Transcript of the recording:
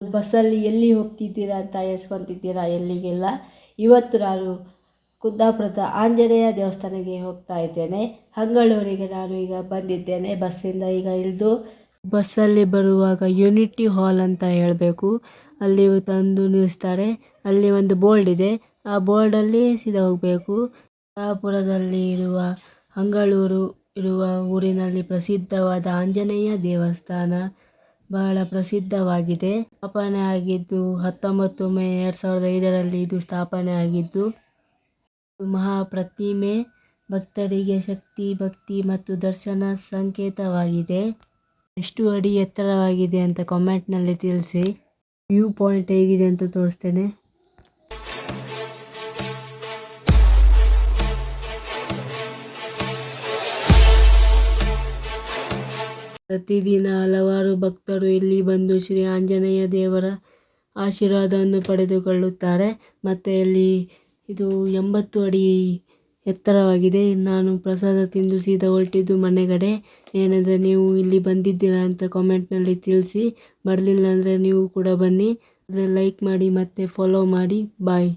ಬಸ್ಸಲ್ಲಿ ಎಲ್ಲಿ ಹೋಗ್ತಿದ್ದೀರಾ ಅಂತ ಎಸ್ಕೊಂತಿದ್ದೀರಾ ಎಲ್ಲಿಗೆಲ್ಲ. ಇವತ್ತು ನಾನು ಕುಂದಾಪುರದ ಆಂಜನೇಯ ದೇವಸ್ಥಾನಕ್ಕೆ ಹೋಗ್ತಾ ಇದ್ದೇನೆ. ಹಂಗಳೂರಿಗೆ ನಾನು ಈಗ ಬಂದಿದ್ದೇನೆ. ಬಸ್ಸಿಂದ ಈಗ ಇಳಿದು ಬಸ್ಸಲ್ಲಿ ಬರುವಾಗ ಯೂನಿಟಿ ಹಾಲ್ ಅಂತ ಹೇಳಬೇಕು, ಅಲ್ಲಿ ತಂದು ನಿಲ್ಲಿಸ್ತಾರೆ. ಅಲ್ಲಿ ಒಂದು ಬೋರ್ಡ್ ಇದೆ, ಆ ಬೋರ್ಡಲ್ಲಿ ಸೀದಾ ಹೋಗಬೇಕು. ಕುಂದಾಪುರದಲ್ಲಿ ಇರುವ ಹಂಗಳೂರು ಇರುವ ಊರಿನಲ್ಲಿ ಪ್ರಸಿದ್ಧವಾದ ಆಂಜನೇಯ ದೇವಸ್ಥಾನ ಬಹಳ ಪ್ರಸಿದ್ಧವಾಗಿದೆ. ಸ್ಥಾಪನೆ ಆಗಿದ್ದು 19 ಮೇ 2005ರಲ್ಲಿ ಇದು ಸ್ಥಾಪನೆ ಆಗಿದ್ದು ಮಹಾಪ್ರತಿಮೆ ಭಕ್ತರಿಗೆ ಶಕ್ತಿ, ಭಕ್ತಿ ಮತ್ತು ದರ್ಶನ ಸಂಕೇತವಾಗಿದೆ. ಎಷ್ಟು ಅಡಿ ಎತ್ತರವಾಗಿದೆ ಅಂತ ಕಾಮೆಂಟ್ನಲ್ಲಿ ತಿಳಿಸಿ. ವ್ಯೂ ಪಾಯಿಂಟ್ ಹೇಗಿದೆ ಅಂತ ತೋರಿಸ್ತೇನೆ. ಪ್ರತಿದಿನ ಹಲವಾರು ಭಕ್ತರು ಇಲ್ಲಿ ಬಂದು ಶ್ರೀ ಆಂಜನೇಯ ದೇವರ ಆಶೀರ್ವಾದವನ್ನು ಪಡೆದುಕೊಳ್ಳುತ್ತಾರೆ. ಮತ್ತು ಇಲ್ಲಿ ಇದು 80 ಅಡಿ ಎತ್ತರವಾಗಿದೆ. ನಾನು ಪ್ರಸಾದ ತಿಂದು ಸೀದಾ ಹೊರಟಿದ್ದು ಮನೆಗಡೆ. ಏನೆಂದರೆ ನೀವು ಇಲ್ಲಿ ಬಂದಿದ್ದೀರಾ ಅಂತ ಕಾಮೆಂಟ್ನಲ್ಲಿ ತಿಳಿಸಿ. ಬರಲಿಲ್ಲ ಅಂದರೆ ನೀವು ಕೂಡ ಬನ್ನಿ. ಲೈಕ್ ಮಾಡಿ ಮತ್ತು ಫಾಲೋ ಮಾಡಿ. ಬಾಯ್.